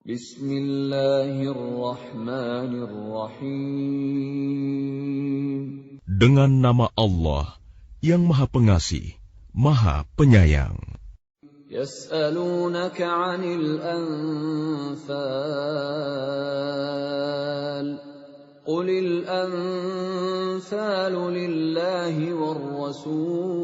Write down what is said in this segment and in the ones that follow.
Bismillahirrahmanirrahim. Dengan nama Allah yang Maha Pengasih, Maha Penyayang. Yas'alunaka 'anil anfal. Qulil anfalu lillahi war rasul.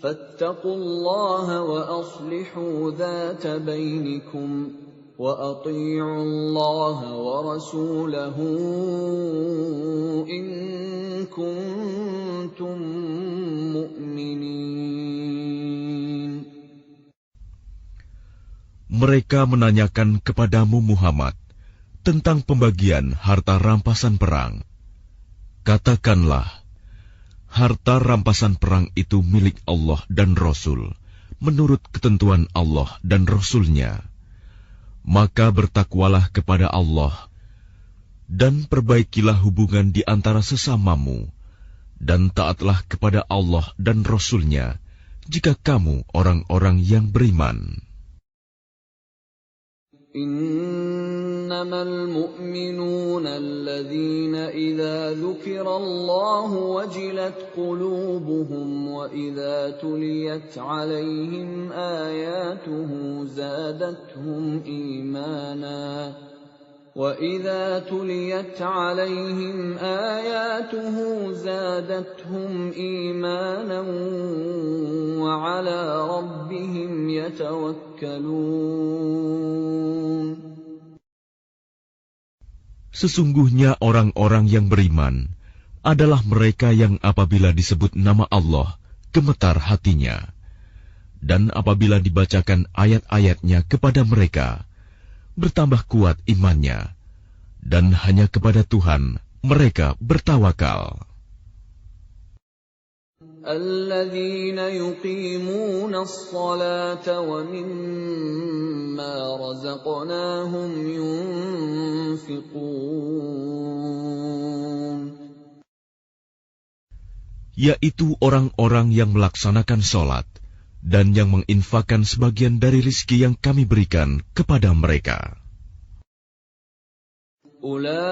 Fattaqullaha wa aslihu dhata bainikum. وَأَطِيعُوا اللَّهَ وَرَسُولَهُ إِن كُنتُم مُّؤْمِنِينَ. Mereka menanyakan kepadamu Muhammad tentang pembagian harta rampasan perang. Katakanlah, harta rampasan perang itu milik Allah dan Rasul, menurut ketentuan Allah dan Rasul-Nya. Maka bertakwalah kepada Allah, dan perbaikilah hubungan di antara sesamamu, dan taatlah kepada Allah dan Rasul-Nya, jika kamu orang-orang yang beriman. Innamal mu'minuna alladhina idza dzukirallahu wajilat qulubuhum wa idza tuliyat 'alaihim ayatuhu zadatuhum imana وَإِذَا تُلِيَتْ عَلَيْهِمْ آيَاتُهُ زَادَتْهُمْ إِيمَانًا وَعَلَى رَبِّهِمْ يَتَوَكَّلُونَ. Sesungguhnya orang-orang yang beriman adalah mereka yang apabila disebut nama Allah, gemetar hatinya. Dan apabila dibacakan ayat-ayatnya kepada mereka, bertambah kuat imannya, dan hanya kepada Tuhan mereka bertawakal. Alladzina yuqimuna as-salata wa mimma razaqnahum yunfiqun. Yaitu orang-orang yang melaksanakan salat dan yang menginfakkan sebagian dari rizki yang kami berikan kepada mereka. Ulaika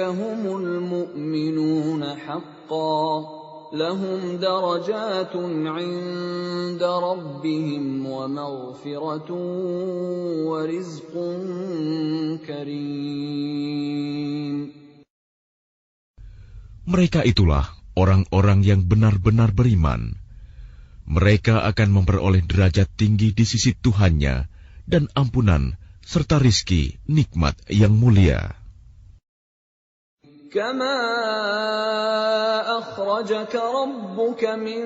humul mu'minuna haqqan, lahum darajatun 'inda rabbihim wa maghfiratun wa rizqun karim. Mereka itulah orang-orang yang benar-benar beriman. Mereka akan memperoleh derajat tinggi di sisi Tuhannya dan ampunan serta rizki nikmat yang mulia. Kama akhrajaka rabbuka min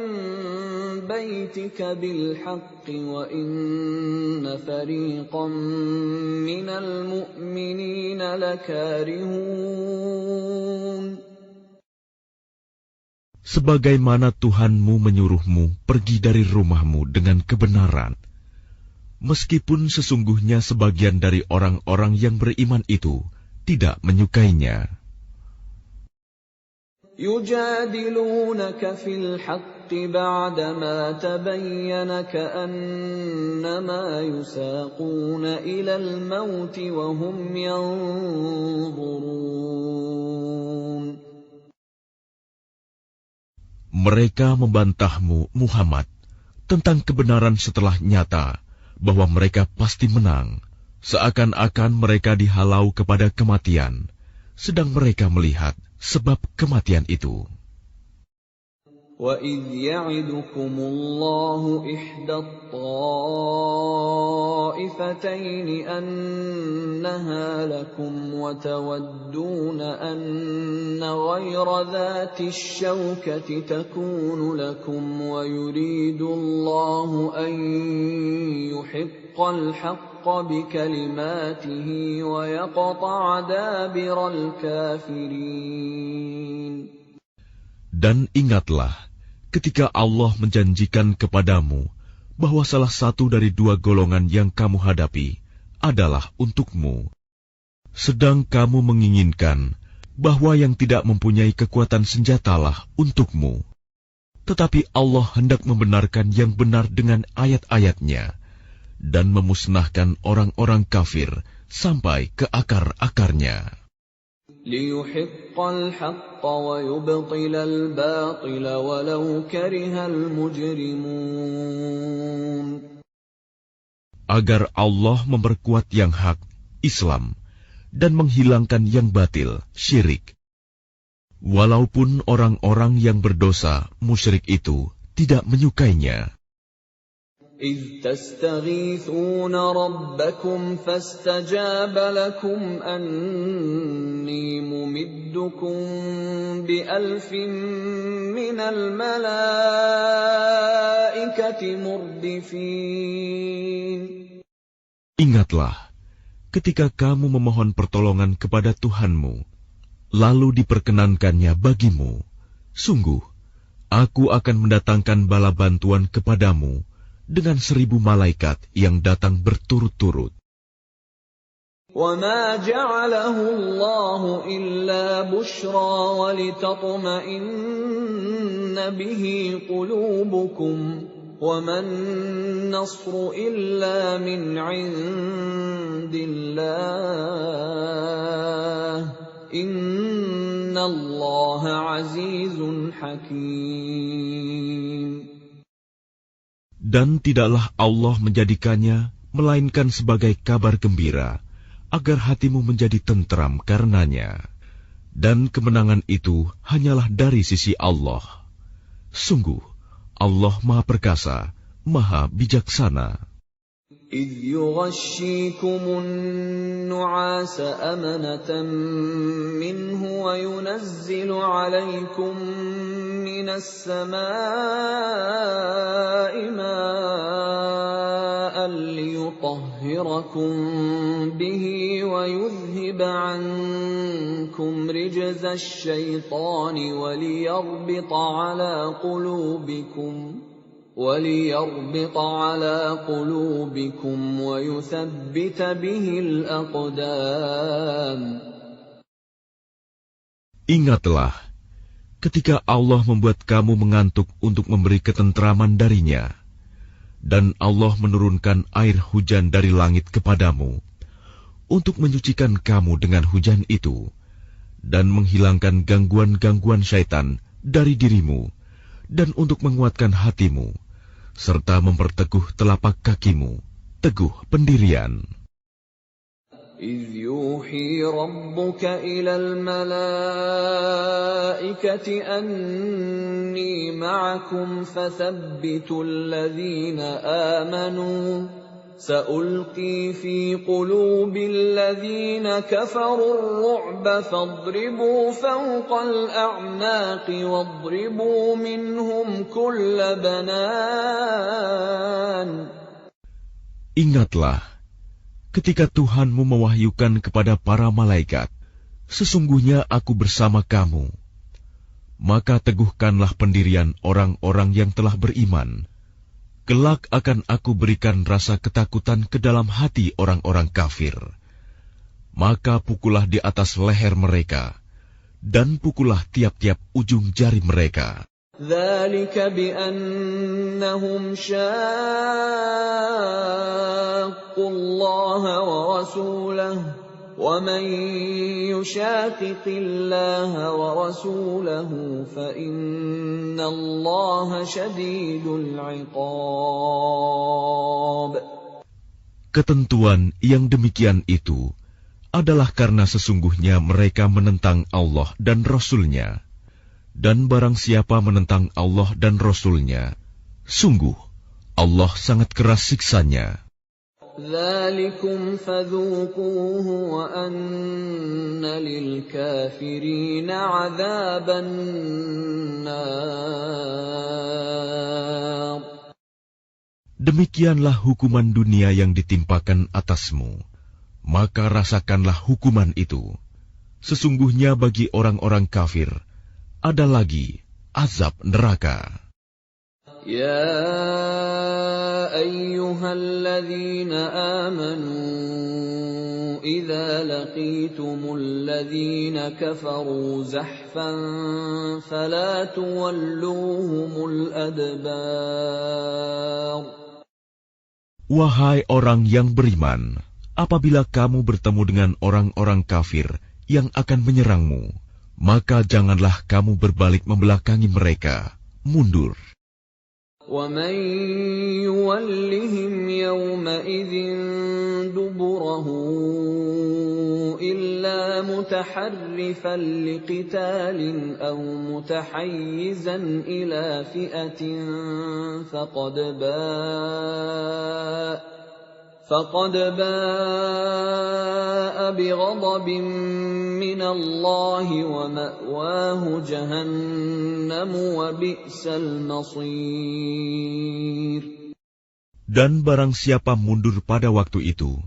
baitika bil haqqi wa inna fariqan minal mu'minina lakarihun. Sebagaimana Tuhanmu menyuruhmu pergi dari rumahmu dengan kebenaran, meskipun sesungguhnya sebagian dari orang-orang yang beriman itu tidak menyukainya. Yujadilunaka fil haqqi ba'dama tabayyana ka'annama yusaquna ilal mauti wa hum yanzurun. Mereka membantahmu, Muhammad, tentang kebenaran setelah nyata bahwa mereka pasti menang, seakan-akan mereka dihalau kepada kematian, sedang mereka melihat sebab kematian itu. وَإِذْ يَعِدُكُمُ اللَّهُ إِحْدَى الطَّائِفَتَيْنِ أَنَّهَا لَكُمْ وَتَوَدُّونَ أَنَّ غَيْرَ ذَاتِ الشَّوْكَةِ تَكُونُ لَكُمْ وَيُرِيدُ اللَّهُ أَن يُحِقَّ الْحَقَّ بِكَلِمَاتِهِ وَيَقْطَعَ دَابِرَ الْكَافِرِينَ. Dan ingatlah ketika Allah menjanjikan kepadamu bahwa salah satu dari dua golongan yang kamu hadapi adalah untukmu, sedang kamu menginginkan bahwa yang tidak mempunyai kekuatan senjatalah untukmu. Tetapi Allah hendak membenarkan yang benar dengan ayat-ayatnya, dan memusnahkan orang-orang kafir sampai ke akar-akarnya. لِيُحِقَّ الْحَقَّ وَيُبْطِلَ الْبَاطِلَ وَلَوْ كَرِهَ الْمُجْرِمُونَ. Agar Allah memperkuat yang hak, Islam, dan menghilangkan yang batil, syirik. Walaupun orang-orang yang berdosa, musyrik itu, tidak menyukainya. إِذْ تَسْتَغِيثُونَ رَبَّكُمْ فَاسْتَجَابَ لَكُمْ أَنِّي مُمِدُّكُمْ بِأَلْفٍ مِّنَ الْمَلَائِكَةِ مُرْدِفِينَ. Ingatlah, ketika kamu memohon pertolongan kepada Tuhanmu, lalu diperkenankannya bagimu, sungguh, aku akan mendatangkan bala bantuan kepadamu, dengan 1000 malaikat yang datang berturut-turut. وَمَا جَعَلَهُ اللَّهُ إِلَّا بُشْرَىٰ وَلِتَطْمَئِنَّ بِهِ قُلُوبُكُمْ وَمَا النَّصْرُ إِلَّا مِنْ عِندِ اللَّهِ إِنَّ اللَّهَ عَزِيزٌ حَكِيمٌ. Dan tidaklah Allah menjadikannya melainkan sebagai kabar gembira, agar hatimu menjadi tentram karenanya. Dan kemenangan itu hanyalah dari sisi Allah. Sungguh, Allah Maha Perkasa, Maha Bijaksana. إِذْ يُغَشِّيكُمُ النُّعَاسَ أَمَنَةً مِّنْهُ وَيُنَزِّلُ عَلَيْكُم مِّنَ السَّمَاءِ مَاءً لِّيُطَهِّرَكُم بِهِ وَيُذْهِبَ عَنكُمْ رِجْزَ الشَّيْطَانِ وَلِيَرْبِطَ عَلَى قُلُوبِكُمْ وَيُثَبِّتَ بِهِ الْأَقْدَامَ. Ingatlah, ketika Allah membuat kamu mengantuk untuk memberi ketentraman darinya, dan Allah menurunkan air hujan dari langit kepadamu, untuk menyucikan kamu dengan hujan itu, dan menghilangkan gangguan-gangguan syaitan dari dirimu, dan untuk menguatkan hatimu, serta memperteguh telapak kakimu, teguh pendirian. إِذْ يُوحِي رَبُّكَ إِلَى الْمَلَائِكَةِ أَنِّي مَعَكُمْ فَثَبِّتُوا الَّذِينَ آمَنُوا سَأُلْقِي فِي قُلُوبِ الَّذِينَ كَفَرُوا الرُّعْبَ فَاضْرِبُوا فَوْقَ الْأَعْنَاقِ وَاضْرِبُوا مِنْهُمْ كُلَّ بَنَانٍ. Ingatlah, ketika Tuhanmu mewahyukan kepada para malaikat, sesungguhnya aku bersama kamu. Maka teguhkanlah pendirian orang-orang yang telah beriman. Kelak akan aku berikan rasa ketakutan ke dalam hati orang-orang kafir. Maka pukullah di atas leher mereka, dan pukullah tiap-tiap ujung jari mereka. ذَلِكَ بِأَنَّهُمْ شَاقُّوا اللَّهَ وَرَسُولَهُ وَمَن يُشَاقِقِ اللَّهَ وَرَسُولَهُ فَإِنَّ اللَّهَ شَدِيدُ الْعِقَابِ. Ketentuan yang demikian itu adalah karena sesungguhnya mereka menentang Allah dan Rasul-Nya. Dan barang siapa menentang Allah dan Rasul-Nya, sungguh Allah sangat keras siksanya. ذَلِكُمْ فَذُوقُوهُ وَأَنَّ لِلْكَافِرِينَ عَذَابَ النَّارِ. Demikianlah hukuman dunia yang ditimpakan atasmu, maka rasakanlah hukuman itu. Sesungguhnya bagi orang-orang kafir ada lagi azab neraka. يَا أَيُّهَا الَّذِينَ آمَنُوا إِذَا لَقِيتُمُ الَّذِينَ كَفَرُوا زَحْفًا فَلَا تُوَلُّوهُمُ الْأَدْبَارَ. Wahai orang yang beriman, apabila kamu bertemu dengan orang-orang kafir yang akan menyerangmu, maka janganlah kamu berbalik membelakangi mereka, mundur. وَمَن يُوَلِّهِمْ يَوْمَئِذٍ دُبُرَهُ إِلَّا مُتَحَرِّفًا لِقِتَالٍ أَوْ مُتَحَيِّزًا إِلَى فِئَةٍ فقد باء بغضب من الله ومأواه جهنم وبئس المصير. Dan barang siapa mundur pada waktu itu,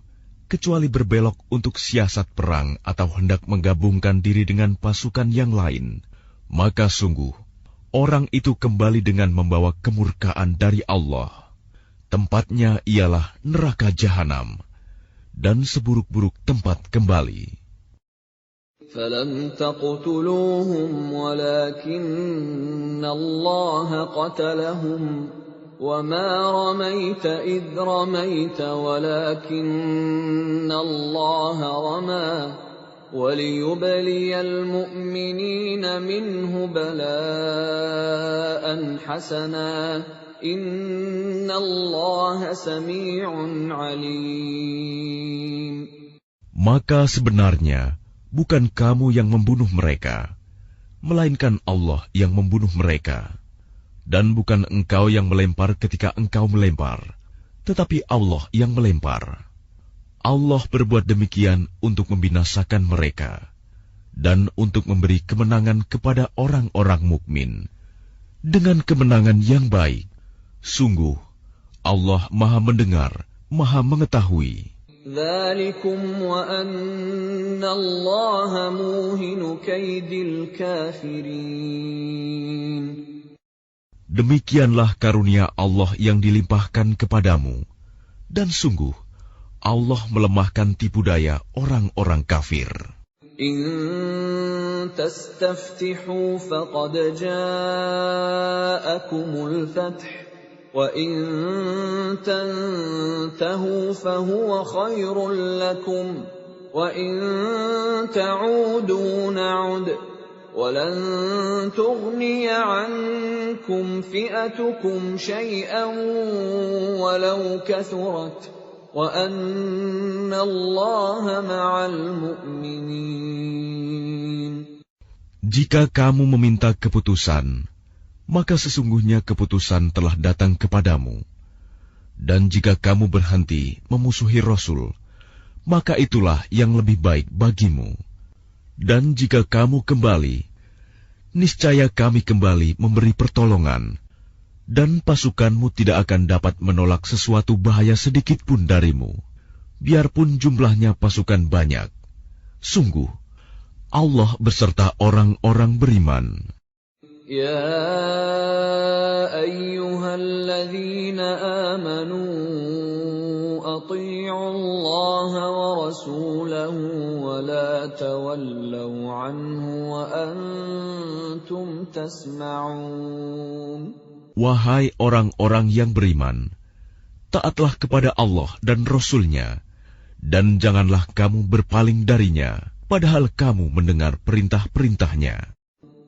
kecuali berbelok untuk siasat perang atau hendak menggabungkan diri dengan pasukan yang lain, maka sungguh, orang itu kembali dengan membawa kemurkaan dari Allah. Tempatnya ialah neraka jahanam, dan seburuk-buruk tempat kembali. فَلَمْ تَقْتُلُوهُمْ وَلَكِنَّ اللَّهَ قَتَلَهُمْ وَمَا رَمَيْتَ إِذْ رَمَيْتَ وَلَكِنَّ اللَّهَ رَمَى وَلِيُبْلِيَ الْمُؤْمِنِينَ مِنْهُ بَلَاءً حَسَنًا Innallaha sami'un alim. Maka sebenarnya bukan kamu yang membunuh mereka, melainkan Allah yang membunuh mereka. Dan bukan engkau yang melempar ketika engkau melempar, tetapi Allah yang melempar. Allah berbuat demikian untuk membinasakan mereka dan untuk memberi kemenangan kepada orang-orang mukmin dengan kemenangan yang baik. Sungguh, Allah Maha Mendengar, Maha Mengetahui. Dzalikum wa anna Allaha muhinu kaidil kafirin. Demikianlah karunia Allah yang dilimpahkan kepadamu, dan sungguh, Allah melemahkan tipu daya orang-orang kafir. In tastaftihu faqad ja'akumul fath. وَإِن تَنْتَهُوا فَهُوَ خَيْرٌ لَكُمْ وَإِن تَعُودُوا نَعُدْ وَلَنْ تُغْنِيَ عَنْكُمْ فِئَتُكُمْ شَيْئًا وَلَوْ كَثُرَتْ وَأَنَّ اللَّهَ مَعَ الْمُؤْمِنِينَ. Jika kamu meminta keputusan, maka sesungguhnya keputusan telah datang kepadamu. Dan jika kamu berhenti memusuhi Rasul, maka itulah yang lebih baik bagimu. Dan jika kamu kembali, niscaya kami kembali memberi pertolongan, dan pasukanmu tidak akan dapat menolak sesuatu bahaya sedikit pun darimu, biarpun jumlahnya pasukan banyak. Sungguh, Allah beserta orang-orang beriman. Ya ayyuhalladzina amanu ati'u Allah wa rasulahu wa la tawallaw anhu wa antum tasma'un. Wahai orang-orang yang beriman, taatlah kepada Allah dan Rasul-Nya, dan janganlah kamu berpaling darinya, padahal kamu mendengar perintah-perintahnya.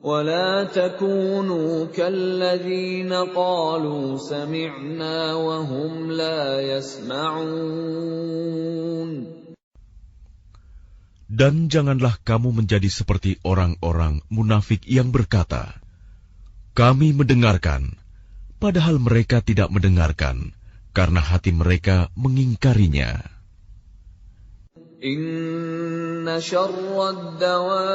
وَلَا تَكُونُوا كَالَّذِينَ قَالُوا سَمِعْنَا وَهُمْ لَا يَسْمَعُونَ. Dan janganlah kamu menjadi seperti orang-orang munafik yang berkata, kami mendengarkan, padahal mereka tidak mendengarkan, karena hati mereka mengingkarinya. Inna syarrad dawabbi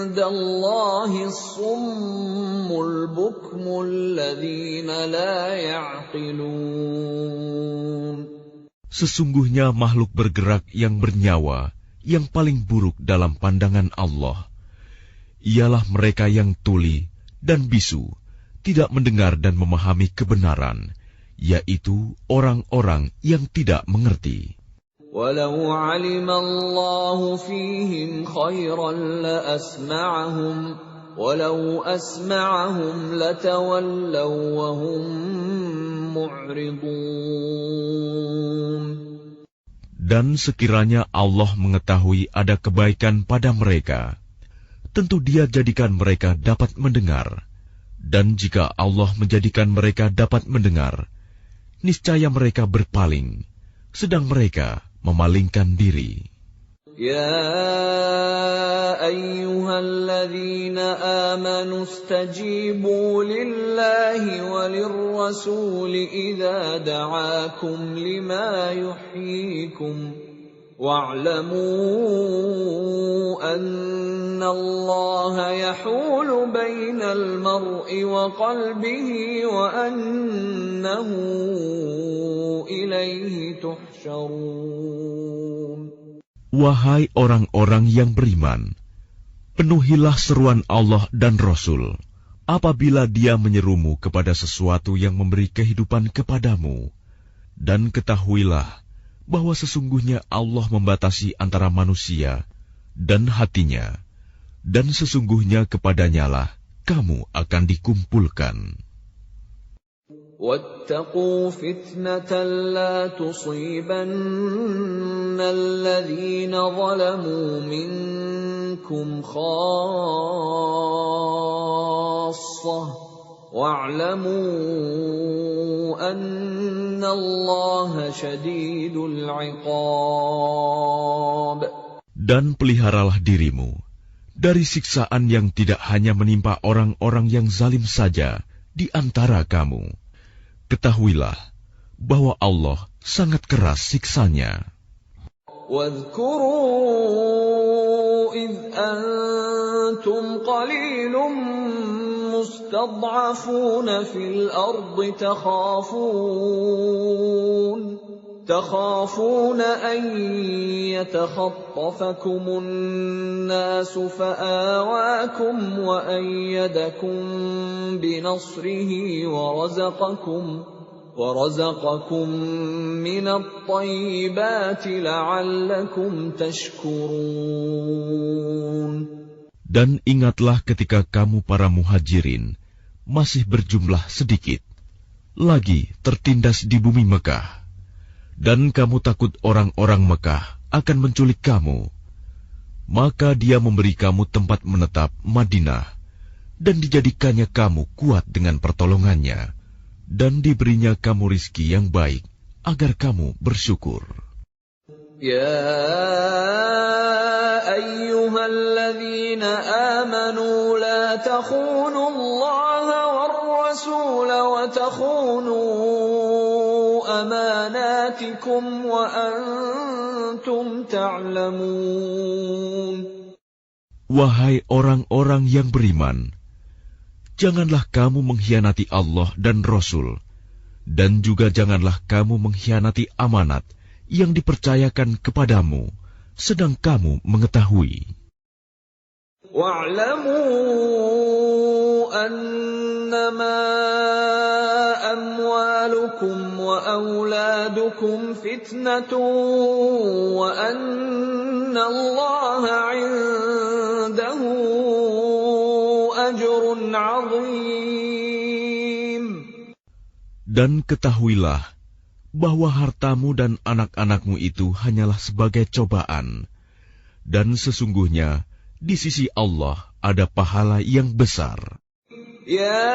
'indallahi as-summul bukmul ladzina la ya'qilun. Sesungguhnya makhluk bergerak yang bernyawa yang paling buruk dalam pandangan Allah ialah mereka yang tuli dan bisu, tidak mendengar dan memahami kebenaran, yaitu orang-orang yang tidak mengerti. Walau 'alima Allahu fihim khairan la asma'ahum ولو أسمعهم لتولوا وهم معرضون. Dan sekiranya Allah mengetahui ada kebaikan pada mereka, tentu Dia jadikan mereka dapat mendengar. Dan jika Allah menjadikan mereka dapat mendengar, niscaya mereka berpaling, sedang mereka memalingkan diri. يا أيها الذين آمنوا استجيبوا لله وللرسول إذا دعاكم لما يحييكم واعلموا أن الله يحول بين المرء وقلبه وأنه إليه تحشرون. Wahai orang-orang yang beriman, penuhilah seruan Allah dan Rasul apabila Dia menyerumu kepada sesuatu yang memberi kehidupan kepadamu. Dan ketahuilah bahwa sesungguhnya Allah membatasi antara manusia dan hatinya, dan sesungguhnya kepadanyalah kamu akan dikumpulkan. واتقوا فتنة لا تصيبن الذين ظلموا منكم خاصة واعلموا أن الله شديد العقاب. Dan peliharalah dirimu dari siksaan yang tidak hanya menimpa orang-orang yang zalim saja di antara kamu. Ketahuilah bahwa Allah sangat keras siksanya. واذكروا إذ أنتم قليل مستضعفون في الأرض تخافون أن يتخطفكم الناس فآواكم وأيدكم بنصره ورزقكم من الطيبات لعلكم تشكرون. Dan ingatlah ketika kamu para muhajirin masih berjumlah sedikit, lagi tertindas di bumi Mekah, dan kamu takut orang-orang Mekah akan menculik kamu, maka Dia memberi kamu tempat menetap Madinah, dan dijadikannya kamu kuat dengan pertolongannya, dan diberinya kamu rizki yang baik, agar kamu bersyukur. Ya ayyuhalladzina amanu la takhunu Allah war rasul wa takhunu amanatikum wa antum ta'lamun. Wahai orang-orang yang beriman, janganlah kamu mengkhianati Allah dan Rasul, dan juga janganlah kamu mengkhianati amanat yang dipercayakan kepadamu, sedang kamu mengetahui. Wa'lamu annama amwalukum wa auladukum fitnatun wa anna Allaha 'indahu ajrun 'azim. Dan ketahuilah bahwa hartamu dan anak-anakmu itu hanyalah sebagai cobaan, dan sesungguhnya di sisi Allah ada pahala yang besar. Ya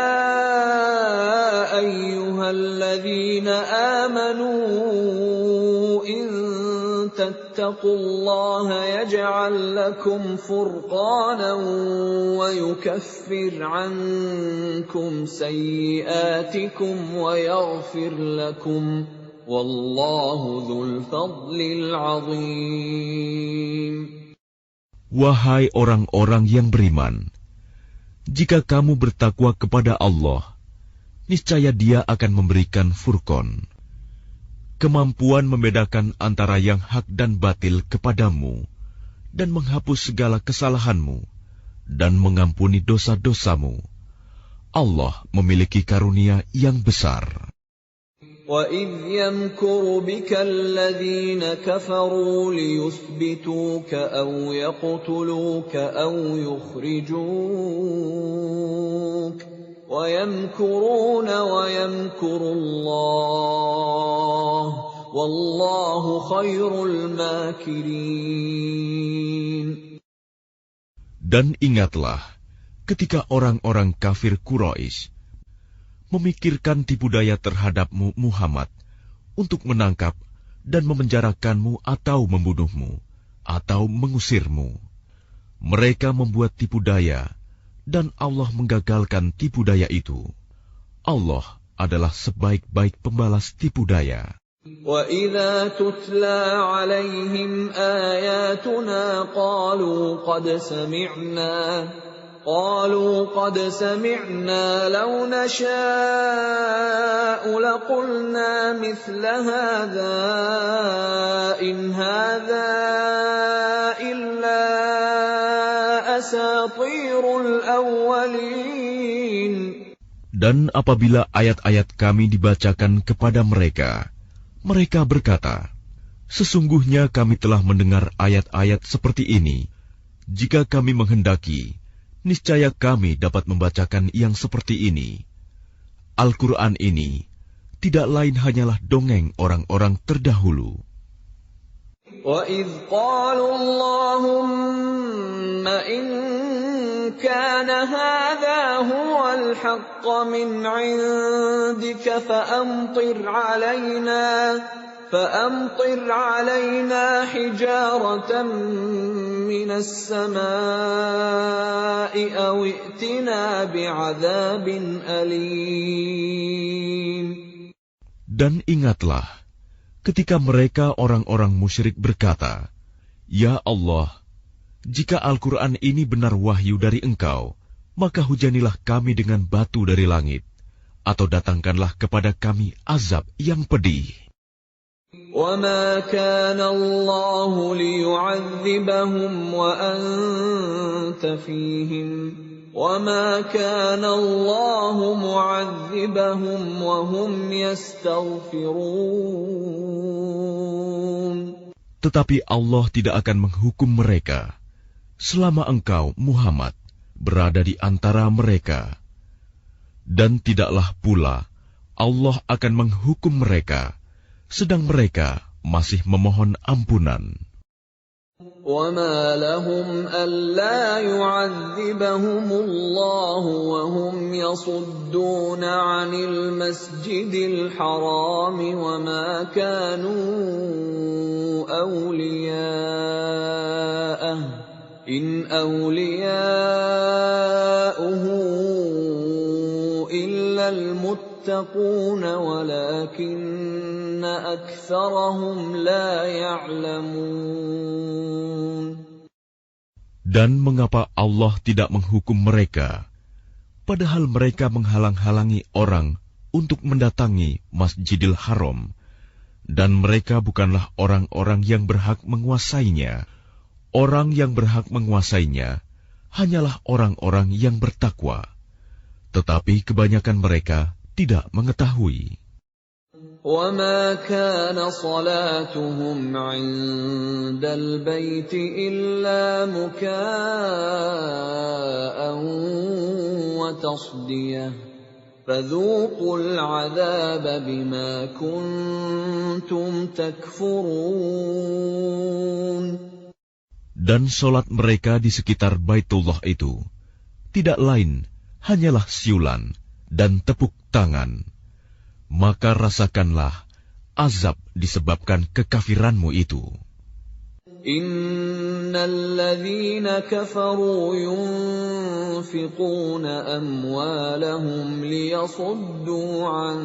ayyuhalladzina amanu in tattaqullaha yaj'al lakum furqanan wa yukaffir 'ankum sayyi'atikum wa yaghfir lakum wallahu dzul fadlil 'adzim. Wahai orang-orang yang beriman, jika kamu bertakwa kepada Allah, niscaya Dia akan memberikan furqan, kemampuan membedakan antara yang hak dan batil kepadamu, dan menghapus segala kesalahanmu, dan mengampuni dosa-dosamu. Allah memiliki karunia yang besar. وَإِذْ يَمْكُرُ بِكَ الَّذِينَ كَفَرُوا لِيُثْبِتُوكَ أَوْ يَقْتُلُوكَ أَوْ يُخْرِجُوكَ وَيَمْكُرُونَ وَيَمْكُرُ اللَّهُ وَاللَّهُ خَيْرُ الْمَاكِرِينَ. Dan ingatlah ketika orang-orang kafir Quraisy memikirkan tipu daya terhadapmu Muhammad untuk menangkap dan memenjarakanmu atau membunuhmu atau mengusirmu. Mereka membuat tipu daya dan Allah menggagalkan tipu daya itu. Allah adalah sebaik-baik pembalas tipu daya. وَإِذَا تُتْلَى عَلَيْهِمْ آيَاتُنَا قَالُوا قَدْ سَمِعْنَا لَوْ نَشَاءُ لَقُلْنَا مِثْلَ هَذَا إِنْ هَذَا إِلَّا أَسَاطِيرُ الْأَوَّلِينَ. Dan apabila ayat-ayat kami dibacakan kepada mereka, mereka berkata, sesungguhnya kami telah mendengar ayat-ayat seperti ini. Jika kami menghendaki, niscaya kami dapat membacakan yang seperti ini. Al-Quran ini tidak lain hanyalah dongeng orang-orang terdahulu. وَإِذْ قَالُوا اللَّهُمَّ إِن كَانَ هَذَا هُوَ الْحَقَّ مِنْ عِندِكَ فَأَمْطِرْ عَلَيْنَا حِجَارَةً مِّنَ السَّمَاءِ أَوْ ائْتِنَا بِعَذَابٍ أَلِيمٍ. Dan ingatlah ketika mereka orang-orang musyrik berkata, Ya Allah, jika Al-Quran ini benar wahyu dari Engkau, maka hujanilah kami dengan batu dari langit, atau datangkanlah kepada kami azab yang pedih. وَمَا كَانَ اللَّهُ لِيُعَذِّبَهُمْ وَأَنْتَ فِيهِمْ وَمَا كَانَ اللَّهُ مُعَذِّبَهُمْ وَهُمْ يَسْتَغْفِرُونَ. Tetapi Allah tidak akan menghukum mereka selama engkau, Muhammad, berada di antara mereka. Dan tidaklah pula Allah akan menghukum mereka sedang mereka masih memohon ampunan. وَمَا لَهُمْ أَلَّا يُعَذِّبَهُمُ اللَّهُ وَهُمْ يَصُدُّونَ عَنِ الْمَسْجِدِ الْحَرَامِ وَمَا كَانُوا أَوْلِيَاءَهُ إِنْ أَوْلِيَاؤُهُ إِلَّا الْمُتَّقُونَ وَلَكِنَّ أَكْثَرَهُمْ لَا يَعْلَمُونَ. Dan mengapa Allah tidak menghukum mereka, padahal mereka menghalang-halangi orang untuk mendatangi Masjidil Haram, dan mereka bukanlah orang-orang yang berhak menguasainya. Orang yang berhak menguasainya hanyalah orang-orang yang bertakwa, tetapi kebanyakan mereka tidak mengetahui. وَمَا كَانَ صَلَاتُهُمْ عِندَ الْبَيْتِ إِلَّا مُكَاءً وَتَصْدِيَةً فَذُوقُوا الْعَذَابَ بِمَا كُنتُمْ تَكْفُرُونَ. Dan solat mereka di sekitar Baitullah itu tidak lain hanyalah siulan dan tepuk tangan. Maka rasakanlah azab disebabkan kekafiranmu itu. Innal ladzina kafaru yunfiquna amwalahum liyasuddu an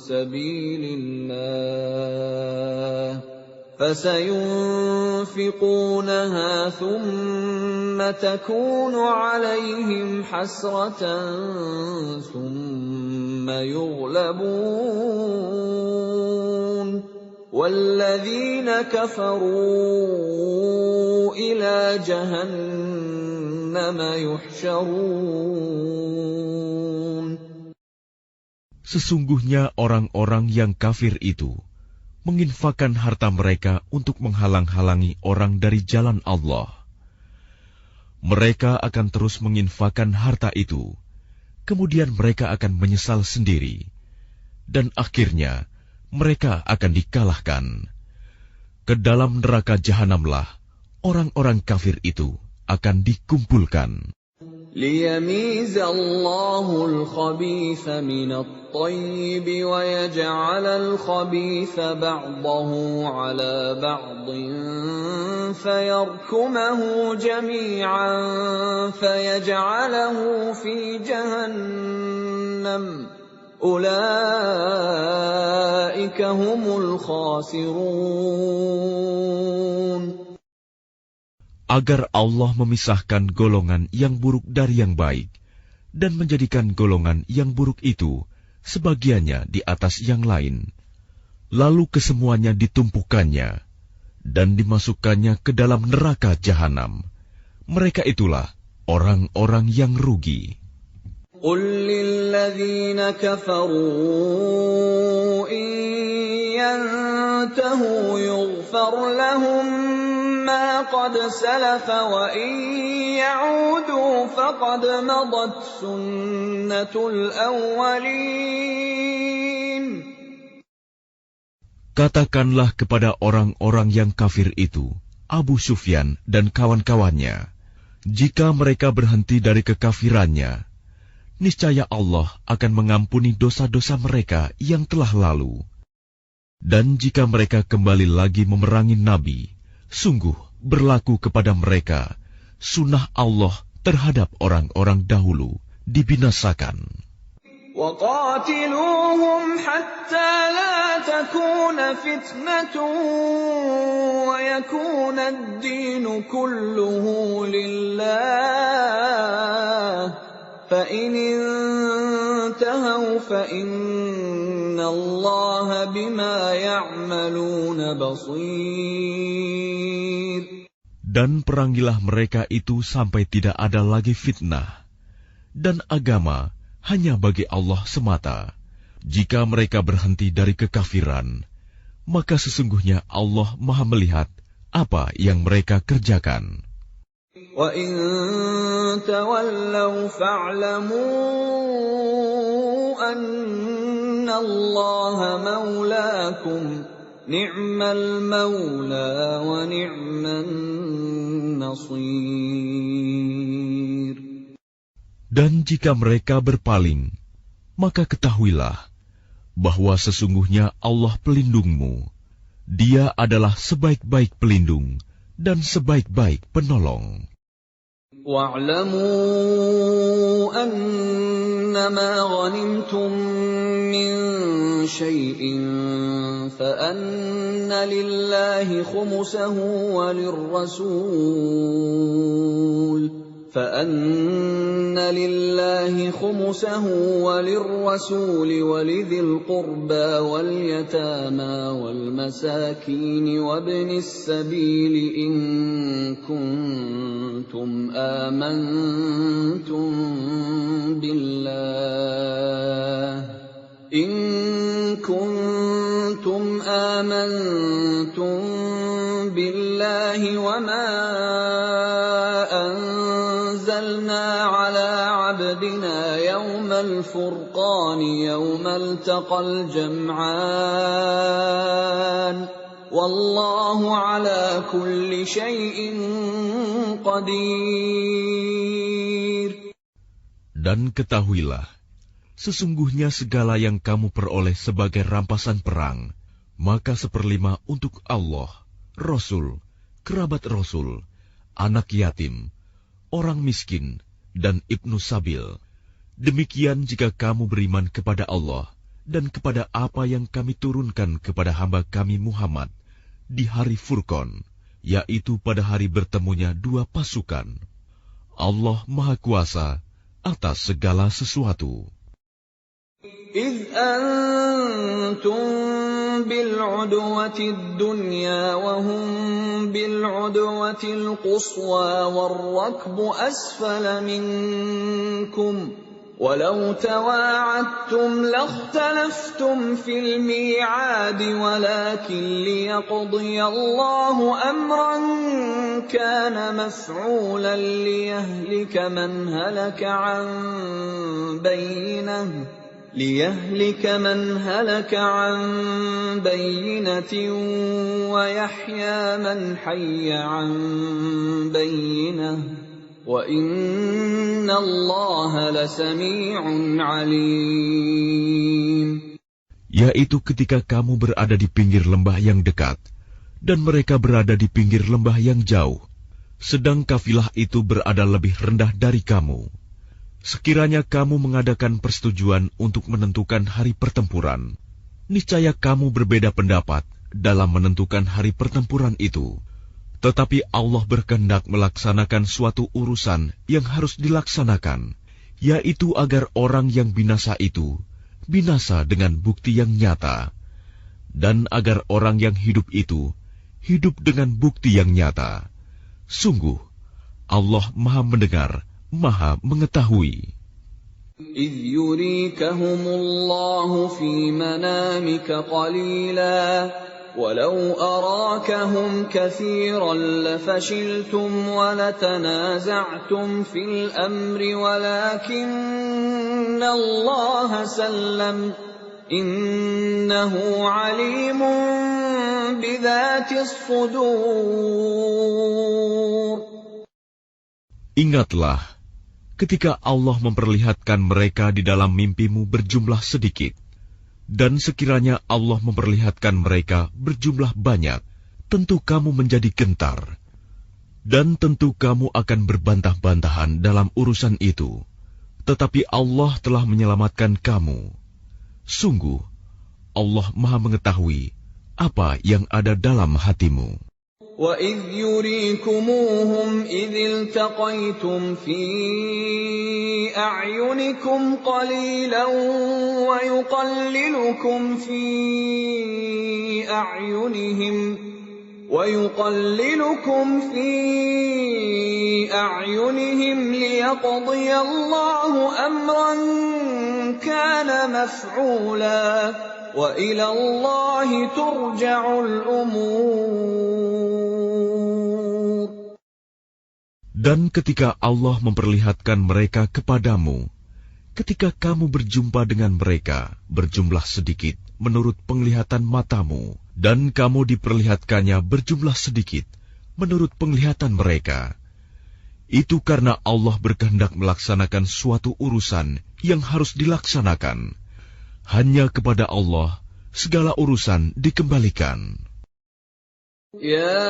sabilillah فسينفقونها ثم تكون عليهم حسرة ثم يغلبون والذين كفروا إلى جهنم يحشرون. Sesungguhnya orang-orang yang kafir itu menginfakkan harta mereka untuk menghalang-halangi orang dari jalan Allah. Mereka akan terus menginfakkan harta itu, kemudian mereka akan menyesal sendiri, dan akhirnya mereka akan dikalahkan. Ke dalam neraka jahanamlah orang-orang kafir itu akan dikumpulkan. ليميز الله الخبيث من الطيب ويجعل الخبيث بعضه على بعض فيركمه جميعا فيجعله في جهنم أولئك هم الخاسرون. Agar Allah memisahkan golongan yang buruk dari yang baik, dan menjadikan golongan yang buruk itu sebagiannya di atas yang lain, lalu kesemuanya ditumpukannya dan dimasukkannya ke dalam neraka jahanam. Mereka itulah orang-orang yang rugi. قل للذين كفروا إن ينتهوا يغفر لهم ما قد سلف وإن يعودوا فقد مضت سنة الأولين. Katakanlah kepada orang-orang yang kafir itu, Abu Sufyan dan kawan-kawannya, jika mereka berhenti dari kekafirannya, niscaya Allah akan mengampuni dosa-dosa mereka yang telah lalu. Dan jika mereka kembali lagi memerangi Nabi, sungguh berlaku kepada mereka sunnah Allah terhadap orang-orang dahulu dibinasakan. وَقَاتِلُوهُمْ حَتَّى لَا تَكُونَ فِتْنَةٌ وَيَكُونَ الدِّينُ كُلُّهُ لِلَّهِ فَإِنِ انتهوا فَإِنَّ اللَّهَ بِمَا يَعْمَلُونَ بَصِيرٌ. Dan perangilah mereka itu sampai tidak ada lagi fitnah, dan agama hanya bagi Allah semata. Jika mereka berhenti dari kekafiran, maka sesungguhnya Allah Maha melihat apa yang mereka kerjakan. وَإِن تَوَلَّوْا فَاعْلَمُوا أَنَّ اللَّهَ مَوْلَاكُمْ نِعْمَ الْمَوْلَى وَنِعْمَ النَّصِيرُ. Dan jika mereka berpaling, maka ketahuilah bahwa sesungguhnya Allah pelindungmu. Dia adalah sebaik-baik pelindung dan sebaik-baik penolong. وَاعْلَمُوا أَنَّمَا غَنِمْتُم مِّن شَيْءٍ فَأَنَّ لِلَّهِ خُمُسَهُ وَلِلرَّسُولِ وَلِذِي الْقُرْبَى وَالْيَتَامَى وَالْمَسَاكِينِ وَابْنِ السَّبِيلِ إِن كُنتُمْ آمنتم بالله وما أنزلنا على عبدنا يوم الفرقان يوم التقى الجمعان والله على كل شيء قدير. Dan ketahuilah, sesungguhnya segala yang kamu peroleh sebagai rampasan perang, maka 1/5 untuk Allah, Rasul, kerabat Rasul, anak yatim, orang miskin, dan ibnu sabil. Demikian jika kamu beriman kepada Allah dan kepada apa yang kami turunkan kepada hamba kami Muhammad di hari Furqan, yaitu pada hari bertemunya dua pasukan. Allah Maha Kuasa atas segala sesuatu. إِذْ أَنْتُمْ بِالْعُدْوَةِ الدُّنْيَا وَهُمْ بِالْعُدْوَةِ الْقُصْوَى وَالرَّكْبُ أَسْفَلَ مِنْكُمْ وَلَوْ تَوَاعَدتُّمْ لَاخْتَلَفْتُمْ فِي الْمِيعَادِ وَلَكِنْ لِيَقْضِيَ اللَّهُ أَمْرًا كَانَ مَفْعُولًا لِيَهْلِكَ مَنْ هَلَكَ عَنْ بَيِّنَةٍ وَيَحْيَىٰ مَنْ حَيَّ عَنْ بَيِّنَةٍ وَإِنَّ اللَّهَ لَسَمِيعٌ عَلِيمٌ. Yaitu ketika kamu berada di pinggir lembah yang dekat, dan mereka berada di pinggir lembah yang jauh, sedang kafilah itu berada lebih rendah dari kamu. Sekiranya kamu mengadakan persetujuan untuk menentukan hari pertempuran, niscaya kamu berbeda pendapat dalam menentukan hari pertempuran itu. Tetapi Allah berkehendak melaksanakan suatu urusan yang harus dilaksanakan, yaitu agar orang yang binasa itu binasa dengan bukti yang nyata, dan agar orang yang hidup itu hidup dengan bukti yang nyata. Sungguh, Allah Maha Mendengar, Maha Mengetahui. إِذْ يُرِيكَهُمُ اللَّهُ فِي مَنَامِكَ قَلِيلًا وَلَوْ أَرَاكَهُمْ كَثِيرًا لَفَشِلْتُمْ وَلَتَنَازَعْتُمْ فِي الْأَمْرِ وَلَكِنَّ اللَّهَ سَلَّمَ إِنَّهُ عَلِيمٌ بِذَاتِ الصُّدُورِ. Ingatlah ketika Allah memperlihatkan mereka di dalam mimpimu berjumlah sedikit, dan sekiranya Allah memperlihatkan mereka berjumlah banyak, tentu kamu menjadi gentar, dan tentu kamu akan berbantah-bantahan dalam urusan itu. Tetapi Allah telah menyelamatkan kamu. Sungguh, Allah Maha Mengetahui apa yang ada dalam hatimu. وَإِذْ يُرِيكُمُوهُمْ إِذِ الْتَقَيْتُمْ فِي أَعْيُنِكُمْ قَلِيلًا وَيُقَلِّلُكُمْ فِي أَعْيُنِهِمْ لِيَقْضِيَ اللَّهُ أَمْرًا كَانَ مَفْعُولًا وَإِلَى اللَّهِ تُرْجَعُ الْأُمُورُ. Dan ketika Allah memperlihatkan mereka kepadamu, ketika kamu berjumpa dengan mereka berjumlah sedikit menurut penglihatan matamu, dan kamu diperlihatkannya berjumlah sedikit menurut penglihatan mereka, itu karena Allah berkehendak melaksanakan suatu urusan yang harus dilaksanakan. Hanya kepada Allah segala urusan dikembalikan. يَا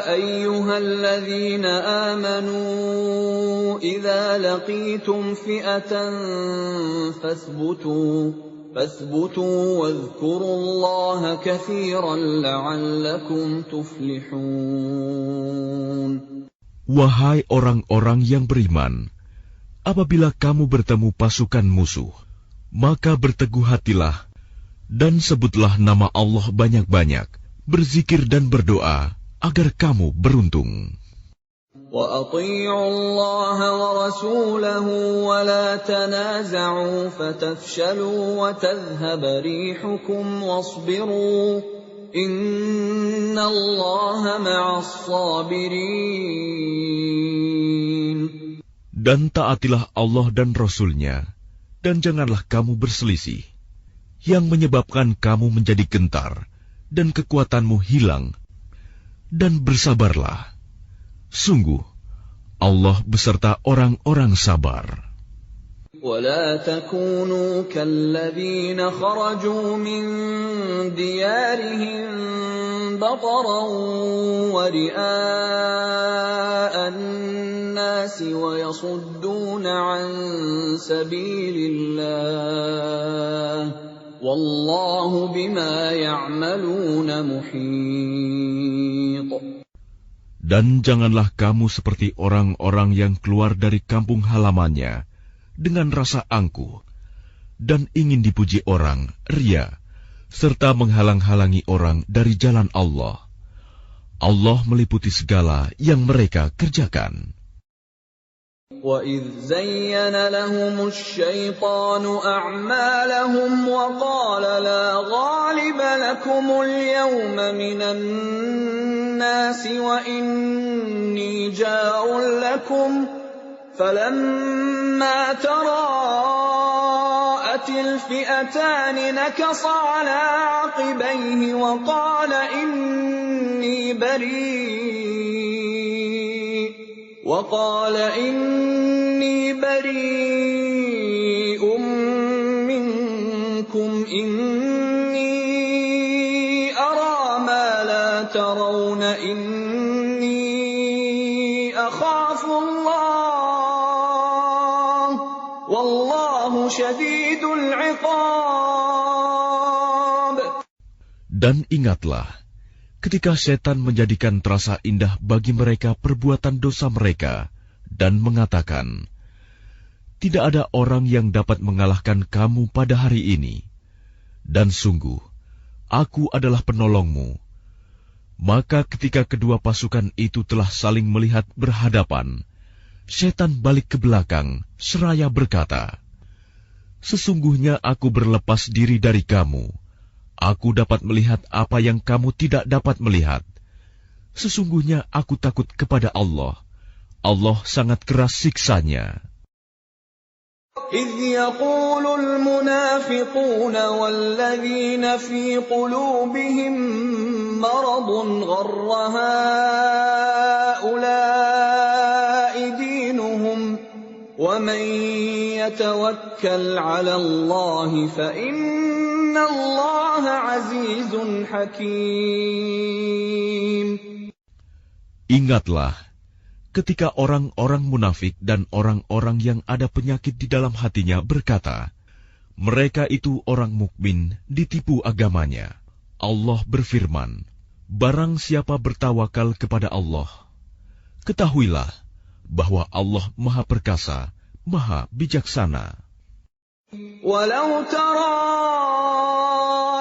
أَيُّهَا الَّذِينَ آمَنُوا إِذَا لَقِيتُمْ فِئَةً فَاثْبُتُوا وَاذْكُرُوا اللَّهَ كَثِيرًا لَعَلَّكُمْ تُفْلِحُونَ. Wahai orang-orang yang beriman, apabila kamu bertemu pasukan musuh, maka berteguh hatilah dan sebutlah nama Allah banyak-banyak, berzikir dan berdoa agar kamu beruntung. وَأَطِيعُوا اللَّهَ وَرَسُولَهُ وَلَا تَنَازَعُوا فَتَفْشَلُوا وَتَذْهَبَ رِيحُكُمْ وَاصْبِرُوا إِنَّ اللَّهَ مَعَ الصَّابِرِينَ. Dan taatilah Allah dan Rasul-Nya, dan janganlah kamu berselisih, yang menyebabkan kamu menjadi gentar, dan kekuatanmu hilang, dan bersabarlah. Sungguh, Allah beserta orang-orang sabar. وَلَا تَكُونُوا كَالَّذِينَ خَرَجُوا مِنْ دِيَارِهِمْ بَطَرًا وَرِئَاءَ النَّاسِ وَيَصُدُّونَ عَنْ سَبِيلِ اللَّهِ وَاللَّهُ بِمَا يَعْمَلُونَ مُحِيطٌ. Dan janganlah kamu seperti orang-orang yang keluar dari kampung halamannya dengan rasa angkuh, dan ingin dipuji orang, ria, serta menghalang-halangi orang dari jalan Allah. Allah meliputi segala yang mereka kerjakan. وَإِذْ زَيَّنَ لَهُمُ الشَّيْطَانُ أَعْمَالَهُمْ وَقَالَ لَا غَالِبَ لَكُمُ الْيَوْمَ مِنَ النَّاسِ وَإِنِّي جَارٌ لَكُمْ فَلَمَّا تَرَاءَتِ الْفِئَتَانِ نَكَصَ عَلَى عَقِبَيْهِ وَقَالَ إِنِّي بَرِيءٌ مِّنكُمْ إِنِّي أَرَىٰ مَا لَا تَرَوْنَ إِنِّي أَخَافُ اللَّهَ وَاللَّهُ شَدِيدُ الْعِقَابِ. Dan ingatlah, ketika setan menjadikan terasa indah bagi mereka perbuatan dosa mereka dan mengatakan, tidak ada orang yang dapat mengalahkan kamu pada hari ini. Dan sungguh, aku adalah penolongmu. Maka ketika kedua pasukan itu telah saling melihat berhadapan, setan balik ke belakang seraya berkata, sesungguhnya aku berlepas diri dari kamu. Aku dapat melihat apa yang kamu tidak dapat melihat. Sesungguhnya aku takut kepada Allah. Allah sangat keras siksanya. إِذْ يَقُولُ الْمُنَافِقُونَ وَالَّذِينَ فِي قُلُوبِهِم مَّرَضٌ غَرَّ هَٰؤُلَاءِ دِينُهُمْ وَمَن يَتَوَكَّلْ عَلَى اللَّهِ فَإِنَّ اللَّهَ عَزِيزٌ حَكِيمٌ. Ingatlah, ketika orang-orang munafik dan orang-orang yang ada penyakit di dalam hatinya berkata, mereka itu orang mukmin ditipu agamanya. Allah berfirman, barang siapa bertawakal kepada Allah, ketahuilah bahwa Allah Maha Perkasa, Maha Bijaksana. Walau tara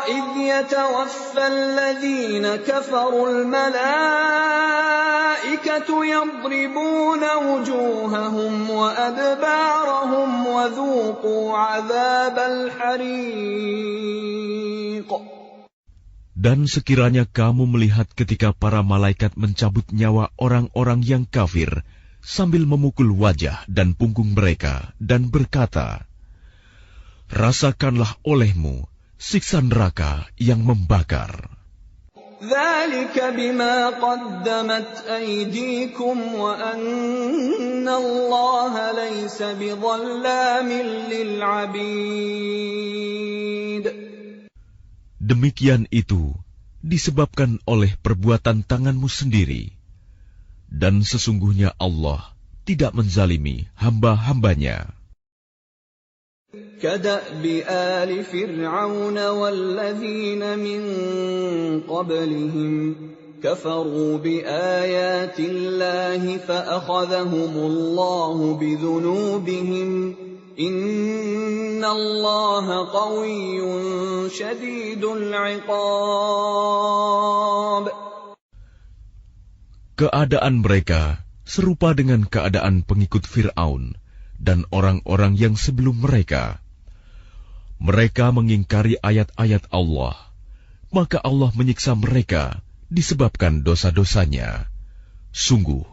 idh yatawaffa alladhina kafaru al-malaikatu yadribuna wujuhahum wa adbarahum wa dhuqu 'adzabal hariq. Dan sekiranya kamu melihat ketika para malaikat mencabut nyawa orang-orang yang kafir sambil memukul wajah dan punggung mereka dan berkata, rasakanlah olehmu siksa neraka yang membakar. Dzalika bima qaddamat aydikum wa anna Allaha laysa bidhallamin lil 'abid. Demikian itu disebabkan oleh perbuatan tanganmu sendiri, dan sesungguhnya Allah tidak menzalimi hamba-hambanya. كَدَأْبِ آلِ فِرْعَوْنَ وَالَّذِينَ مِن قَبْلِهِمْ كَفَرُوا بِآيَاتِ اللَّهِ فَأَخَذَهُمُ اللَّهُ بِذُنُوبِهِمْ إِنَّ اللَّهَ قَوِيٌّ شَدِيدُ الْعِقَابِ. Keadaan mereka serupa dengan keadaan pengikut Fir'aun dan orang-orang yang sebelum mereka. Mereka mengingkari ayat-ayat Allah, maka Allah menyiksa mereka disebabkan dosa-dosanya. Sungguh,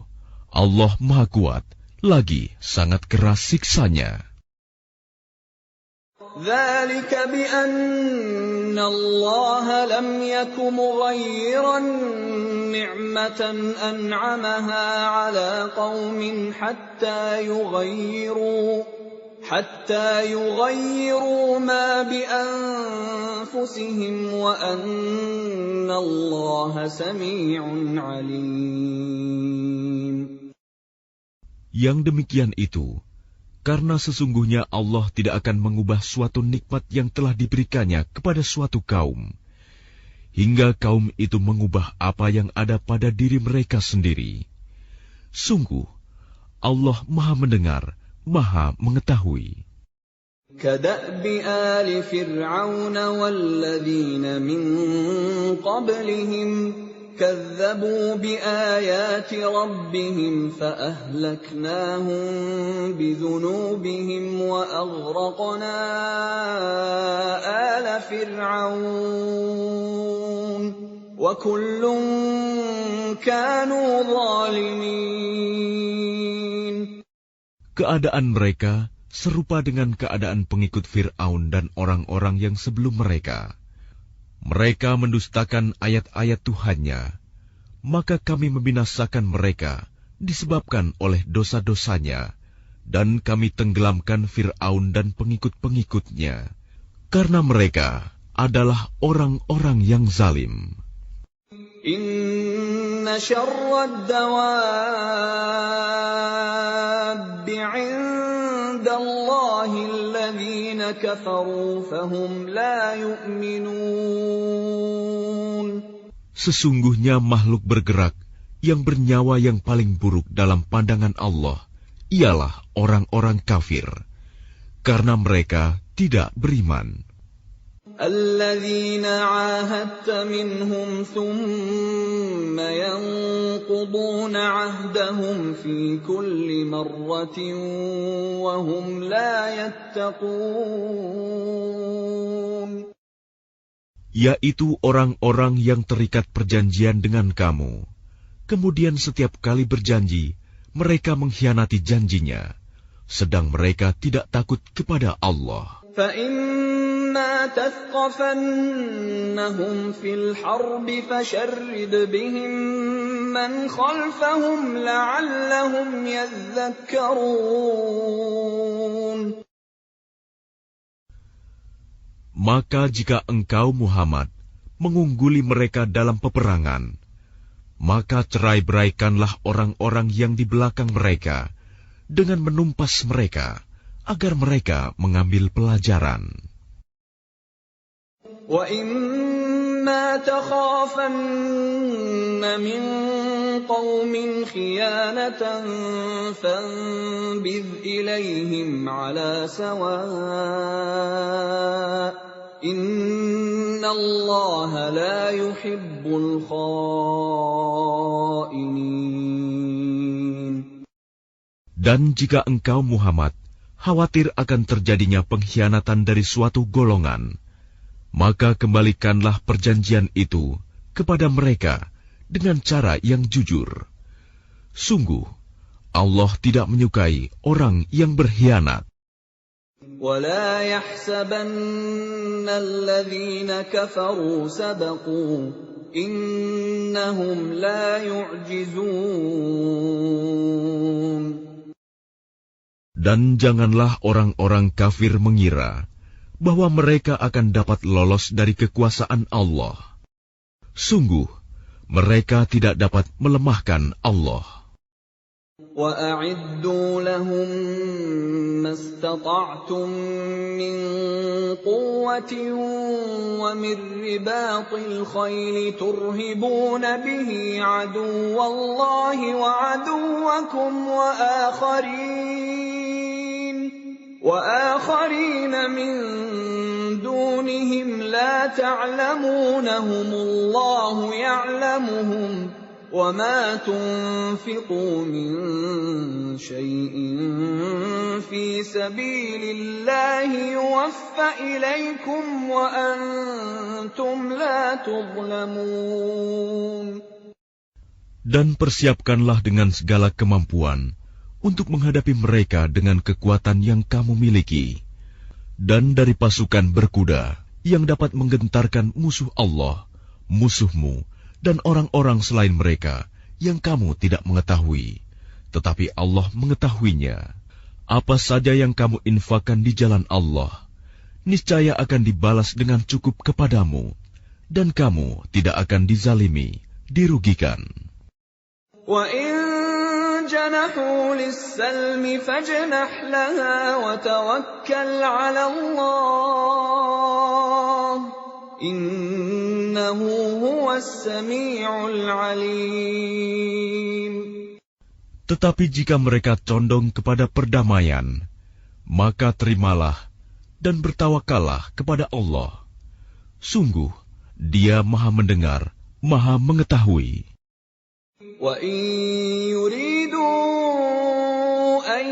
Allah Maha Kuat, lagi sangat keras siksanya. ذَلِكَ بِأَنَّ اللَّهَ لَمْ يَكُ مُغَيِّرًا نِعْمَةً أَنْعَمَهَا عَلَى قَوْمٍ حَتَّى يُغَيِّرُوا مَا بِأَنفُسِهِمْ وَأَنَّ اللَّهَ سَمِيعٌ عَلِيمٌ. Yang demikian itu karena sesungguhnya Allah tidak akan mengubah suatu nikmat yang telah diberikannya kepada suatu kaum, hingga kaum itu mengubah apa yang ada pada diri mereka sendiri. Sungguh, Allah Maha Mendengar, Maha Mengetahui. كَدَأْبِ آلِ فِرْعَوْنَ وَالَّذِينَ مِن قَبْلِهِمْ كذبوا بآيات ربهم فأهلكناهم بذنوبهم وأغرقنا آل فرعون وكل كانوا ظالمين. Keadaan mereka serupa dengan keadaan pengikut Fir'aun dan orang-orang yang sebelum mereka. Mereka mendustakan ayat-ayat Tuhannya, maka kami membinasakan mereka disebabkan oleh dosa-dosanya, dan kami tenggelamkan Fir'aun dan pengikut-pengikutnya, karena mereka adalah orang-orang yang zalim. Inna syarrad dawabbi 'indallahi alladhina kafaru fahum la yu'minun. Sesungguhnya makhluk bergerak yang bernyawa yang paling buruk dalam pandangan Allah ialah orang-orang kafir, karena mereka tidak beriman. الذين عاهدت منهم ثم ينقضون عهدهم في كل مرة وهم لا يتقون. Yaitu orang-orang yang terikat perjanjian dengan kamu, kemudian setiap kali berjanji mereka mengkhianati janjinya, sedang mereka tidak takut kepada Allah. فَإِمَّا تَثْقَفَنَّهُمْ فِي الْحَرْبِ فَشَرِّدْ بِهِمْ مَنْ خَلْفَهُمْ لَعَلَّهُمْ يَذَّكَّرُونَ. Maka jika engkau Muhammad mengungguli mereka dalam peperangan, maka cerai-beraikanlah orang-orang yang di belakang mereka dengan menumpas mereka, agar mereka mengambil pelajaran. وَإِمَّا تَخَافَنَّ مِنْ قَوْمٍ خِيَانَةً فَانبِذْ إِلَيْهِمْ عَلَى سَوَاءٍ إِنَّ اللَّهَ لَا يُحِبُّ الْخَائِنِينَ. Dan jika engkau Muhammad khawatir akan terjadinya pengkhianatan dari suatu golongan, maka kembalikanlah perjanjian itu kepada mereka dengan cara yang jujur. Sungguh, Allah tidak menyukai orang yang berkhianat. وَلَا يَحْسَبَنَّ الَّذِينَ كَفَرُوا سَبَقُوا إِنَّهُمْ لَا يُعْجِزُونَ. Dan janganlah orang-orang kafir mengira bahwa mereka akan dapat lolos dari kekuasaan Allah. Sungguh, mereka tidak dapat melemahkan Allah. وَأَعِدُّوا لَهُم مَّا اسْتَطَعْتُم مِّن قُوَّةٍ وَمِن رِّبَاطِ الْخَيْلِ تُرْهِبُونَ بِهِ عَدُوَّ اللَّهِ وَعَدُوَّكُمْ وَآخَرِينَ مِن دُونِهِمْ لَا تَعْلَمُونَهُمُ اللَّهُ يَعْلَمُهُمْ ۚ وَمَا تُنفِقُوا مِن شَيْءٍ فِي سَبِيلِ اللَّهِ يُوَفَّ إِلَيْكُمْ وَأَنتُمْ لَا تُظْلَمُونَ. Dan persiapkanlah dengan segala kemampuan untuk menghadapi mereka dengan kekuatan yang kamu miliki, dan dari pasukan berkuda yang dapat menggentarkan musuh Allah, musuhmu, dan orang-orang selain mereka yang kamu tidak mengetahui, tetapi Allah mengetahuinya. Apa saja yang kamu infakkan di jalan Allah, niscaya akan dibalas dengan cukup kepadamu, dan kamu tidak akan dizalimi, dirugikan. وَإِن جَنَحُوا لِلسَّلْمِ فَاجْنَحْ لَهَا وَتَوَكَّلْ عَلَى اللَّهِ إِنَّهُ هُوَ السَّمِيعُ الْعَلِيمُ. Tetapi jika mereka condong kepada perdamaian, maka terimalah dan bertawakallah kepada Allah. Sungguh, Dia Maha mendengar, Maha Mengetahui. وَإِن يُرِيدُوا أَن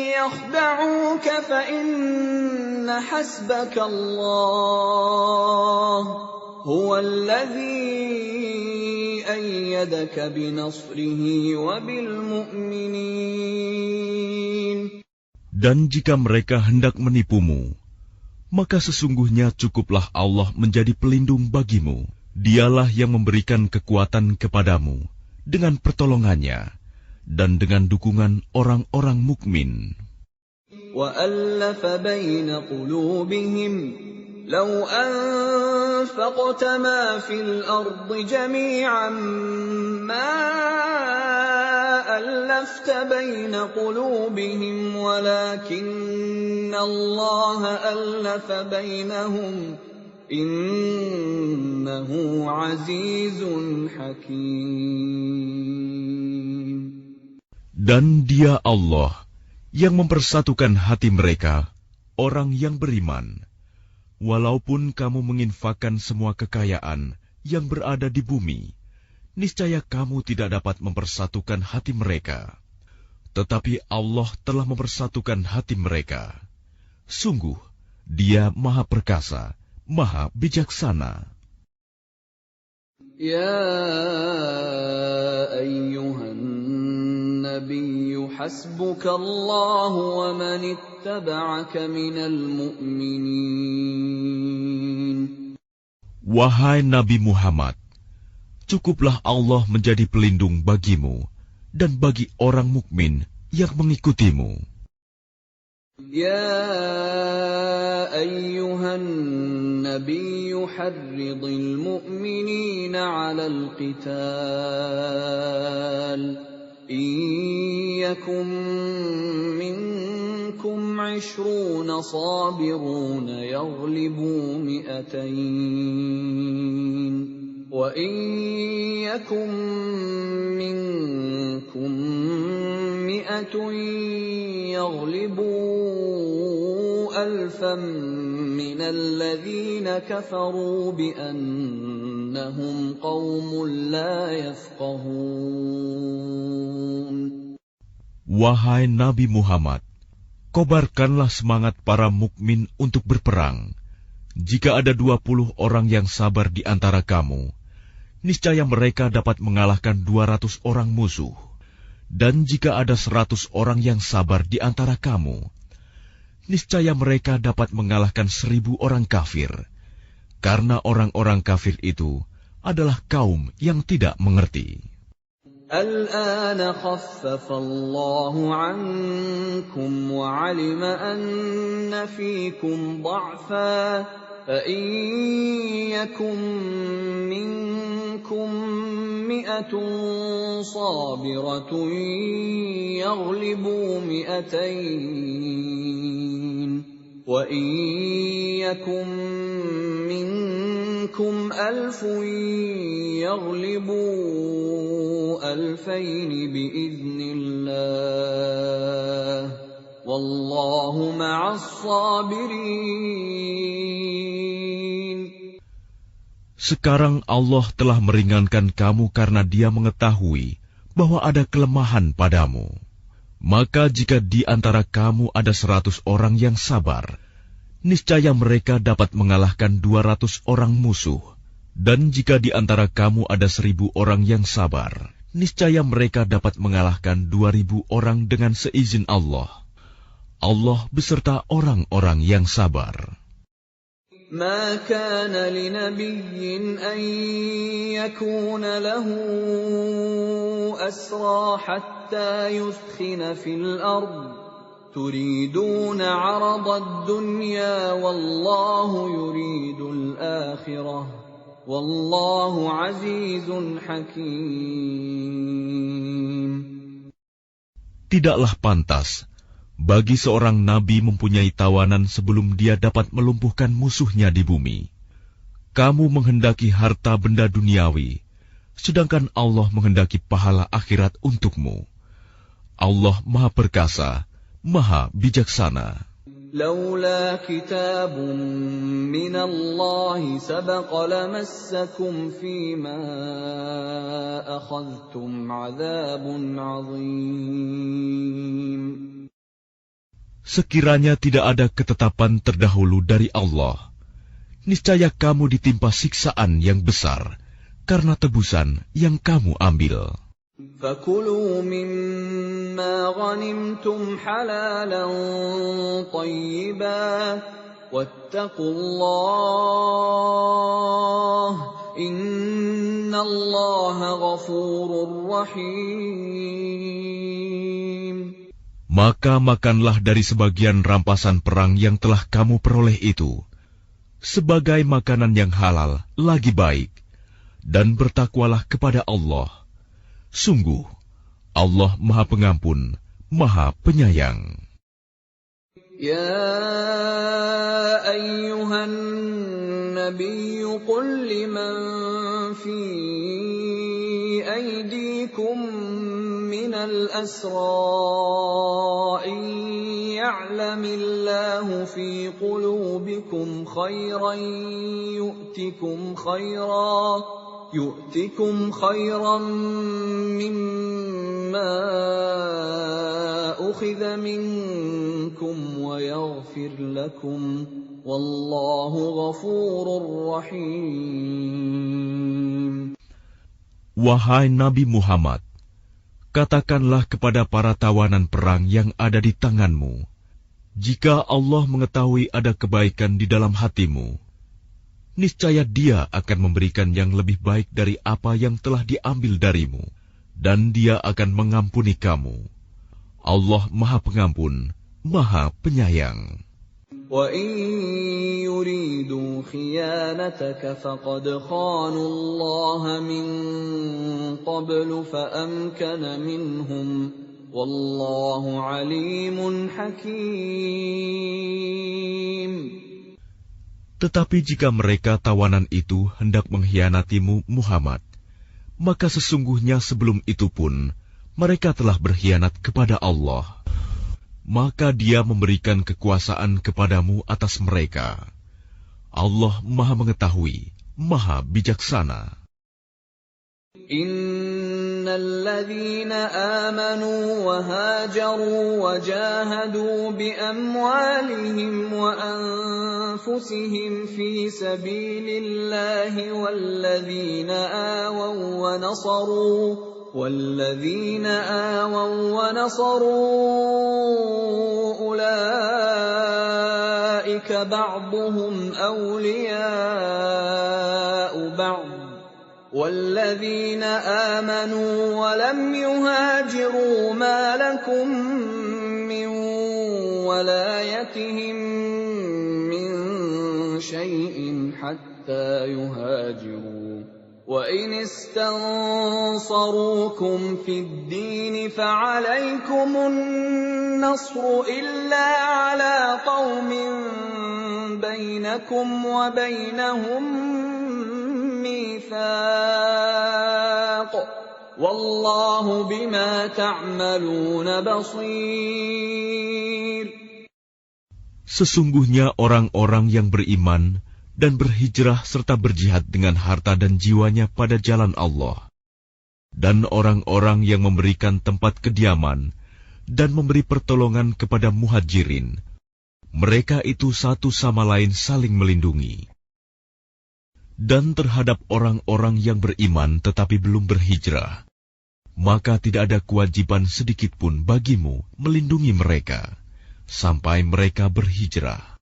يَخْدَعُوكَ فَإِنَّ حَسْبَكَ اللَّهُ هُوَ الَّذِي أَيَّدَكَ بِنَصْرِهِ وَبِالْمُؤْمِنِينَ. Dan jika mereka hendak menipumu, maka sesungguhnya cukuplah Allah menjadi pelindung bagimu. Dialah yang memberikan kekuatan kepadamu dengan pertolongannya dan dengan dukungan orang-orang mukmin. وَأَلَّفَ بَيْنَ قُلُوبِهِمْ لَوْ أَنفَقْتَ مَا فِي الْأَرْضِ جَمِيعًا مَا أَلَّفْتَ بَيْنَ قُلُوبِهِمْ وَلَكِنَّ اللَّهَ أَلَّفَ بَيْنَهُمْ إِنَّهُ عَزِيزٌ حَكِيمٌ. Dan Dia Allah yang mempersatukan hati mereka, orang yang beriman. Walaupun kamu menginfakkan semua kekayaan yang berada di bumi, niscaya kamu tidak dapat mempersatukan hati mereka. Tetapi Allah telah mempersatukan hati mereka. Sungguh, Dia Maha Perkasa, Maha Bijaksana. Ya ayyuhan nabiyyu hasbukallahu wa man ittaba'aka minal mu'minin. Wahai Nabi Muhammad, cukuplah Allah menjadi pelindung bagimu dan bagi orang mukmin yang mengikutimu. Ya ayyuhan nabiyyu harridil mu'minina 'alal qital. In yakum minkum 'ishruna sabiruna yaghlibu mi'atayn. Wa in yakum minkum mi'atun yaghlibu alfan minal ladzina kafaru bi'annahum qaumun la yafqahun. Wahai Nabi Muhammad, kobarkanlah semangat para mukmin untuk berperang. Jika ada 20 orang yang sabar di antara kamu, niscaya mereka dapat mengalahkan 200 orang musuh. Dan jika ada 100 orang yang sabar di antara kamu, niscaya mereka dapat mengalahkan 1000 orang kafir. Karena orang-orang kafir itu adalah kaum yang tidak mengerti. Al-ana khaffafa Allahu ankum wa 'alima anna fiikum dha'fa. فَإِنْ يَكُنْ مِنْكُمْ مِئَةٌ صَابِرَةٌ يَغْلِبُوا مِئَتَيْنِ وَإِنْ يَكُنْ مِنْكُمْ أَلْفٌ يَغْلِبُوا أَلْفَيْنِ بِإِذْنِ اللَّهِ وَاللَّهُ مَعَ الصَّابِرِينَ. Sekarang Allah telah meringankan kamu karena Dia mengetahui bahwa ada kelemahan padamu. Maka jika di antara kamu ada 100 orang yang sabar, niscaya mereka dapat mengalahkan 200 orang musuh. Dan jika di antara kamu ada 1000 orang yang sabar, niscaya mereka dapat mengalahkan 2000 orang dengan seizin Allah. Allah beserta orang-orang yang sabar. ما كان لنبي أن يكون له أسرى حتى يثخن في الأرض تريدون عرض الدنيا والله يريد الآخرة والله عزيز حكيم. Tidaklah pantas bagi seorang nabi mempunyai tawanan sebelum dia dapat melumpuhkan musuhnya di bumi. Kamu menghendaki harta benda duniawi, sedangkan Allah menghendaki pahala akhirat untukmu. Allah Maha Perkasa, Maha Bijaksana. لولا كتاب من الله سبق لمسكم فيما أخذتم عذاب عظيم. Sekiranya tidak ada ketetapan terdahulu dari Allah, niscaya kamu ditimpa siksaan yang besar karena tebusan yang kamu ambil. فَكُلُوا مِمَّا غَنِمْتُمْ حَلَالًا طَيِّبًا وَاتَّقُوا اللَّهَ إِنَّ اللَّهَ غَفُورٌ رَّحِيمٌ. Maka makanlah dari sebagian rampasan perang yang telah kamu peroleh itu, sebagai makanan yang halal lagi baik, dan bertakwalah kepada Allah. Sungguh, Allah Maha Pengampun, Maha Penyayang. يا أيها النبي قل لمن في أيديكم من الأسرى إن يعلم الله في قلوبكم خيرا يؤتكم خيرا مما أخذ منكم ويغفر لكم والله غفور رحيم. Wahai Nabi Muhammad, katakanlah kepada para tawanan perang yang ada di tanganmu, jika Allah mengetahui ada kebaikan di dalam hatimu, niscaya Dia akan memberikan yang lebih baik dari apa yang telah diambil darimu, dan Dia akan mengampuni kamu. Allah Maha Pengampun, Maha Penyayang. وَإِن يُرِيدُوا خِيَانَتَكَ فَقَدْ خَانُوا اللَّهَ مِن قَبْلُ فَأَمْكَنَ مِنْهُمْ وَاللَّهُ عَلِيمٌ حَكِيمٌ. Tetapi jika mereka tawanan itu hendak mengkhianatimu, Muhammad, maka sesungguhnya sebelum itu pun mereka telah berkhianat kepada Allah. Maka Dia memberikan kekuasaan kepadamu atas mereka. Allah Maha Mengetahui, Maha Bijaksana. الذين آمنوا وهاجروا وجاهدوا بأموالهم وأنفسهم في سبيل الله والذين آووا ونصروا أولئك بعضهم أولياء بعض والذين آمنوا ولم يهاجروا ما لكم من ولايتهم من شيء حتى يهاجروا وإن استنصروكم في الدين فعليكم النصر إلا على قوم بينكم وبينهم ميثاق والله بما تعملون بصير. Sesungguhnya orang-orang yang beriman dan berhijrah serta berjihad dengan harta dan jiwanya pada jalan Allah, dan orang-orang yang memberikan tempat kediaman dan memberi pertolongan kepada muhajirin, mereka itu satu sama lain saling melindungi. Dan terhadap orang-orang yang beriman tetapi belum berhijrah, maka tidak ada kewajiban sedikitpun bagimu melindungi mereka sampai mereka berhijrah.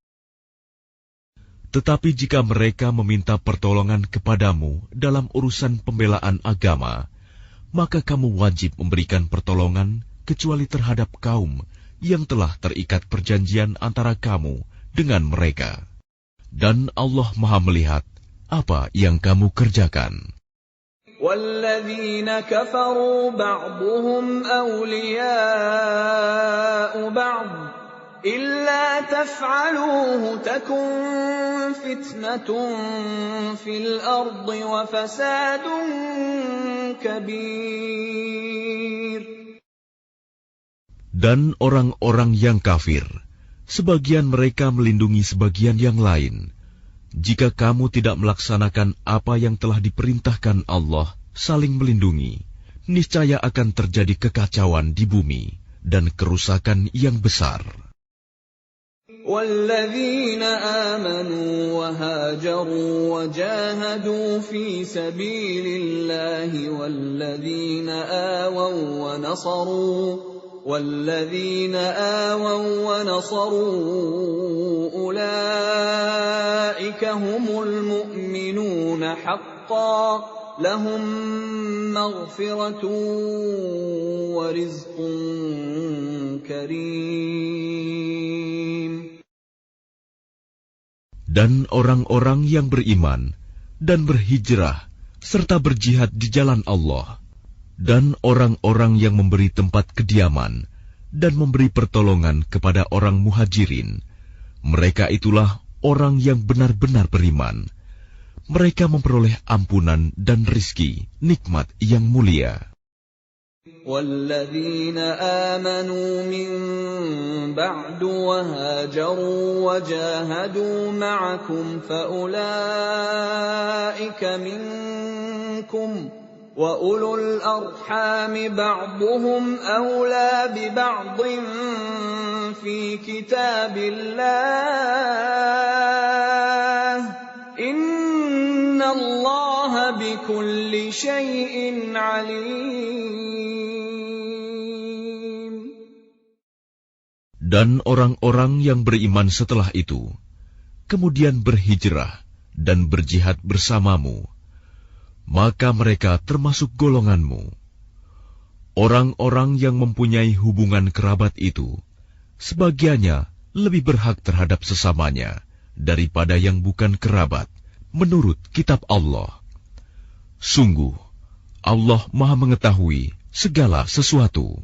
Tetapi jika mereka meminta pertolongan kepadamu dalam urusan pembelaan agama, maka kamu wajib memberikan pertolongan kecuali terhadap kaum yang telah terikat perjanjian antara kamu dengan mereka. Dan Allah Maha melihat apa yang kamu kerjakan. وَالَّذِينَ كَفَرُوا بَعْضُهُمْ أَوْلِيَاءُ بَعْضٍ إِلَّا تَفْعَلُوهُ تَكُنْ فِتْنَةٌ فِي الْأَرْضِ وَفَسَادٌ كَبِيرٌ. Dan orang-orang yang kafir sebagian mereka melindungi sebagian yang lain. Jika kamu tidak melaksanakan apa yang telah diperintahkan Allah, saling melindungi, niscaya akan terjadi kekacauan di bumi dan kerusakan yang besar. وَالَّذِينَ آمَنُوا وَهَاجَرُوا وَجَاهَدُوا فِي سَبِيلِ اللَّهِ وَالَّذِينَ آوَوا وَّنَصَرُوا أُولَئِكَ هُمُ الْمُؤْمِنُونَ حَقًّا لَهُم مَّغْفِرَةٌ وَرِزْقٌ كَرِيمٌ. Dan orang-orang yang beriman dan berhijrah serta berjihad di jalan Allah, dan orang-orang yang memberi tempat kediaman dan memberi pertolongan kepada orang muhajirin, mereka itulah orang yang benar-benar beriman. Mereka memperoleh ampunan dan rizki, nikmat yang mulia. وَالَّذِينَ آمَنُوا مِن بَعْدُ وَهَاجَرُوا وَجَاهَدُوا مَعَكُمْ فَأُولَئِكَ مِنكُمْ وَأُولُو الْأَرْحَامِ بَعْضُهُمْ أَوْلَى بِبَعْضٍ فِي كِتَابِ اللَّهِ إِنَّ اللَّهَ بِكُلِّ شَيْءٍ عَلِيمٌ. Dan orang-orang yang beriman setelah itu, kemudian berhijrah dan berjihad bersamamu, maka mereka termasuk golonganmu. Orang-orang yang mempunyai hubungan kerabat itu, sebagiannya lebih berhak terhadap sesamanya daripada yang bukan kerabat, menurut kitab Allah. Sungguh, Allah Maha mengetahui segala sesuatu.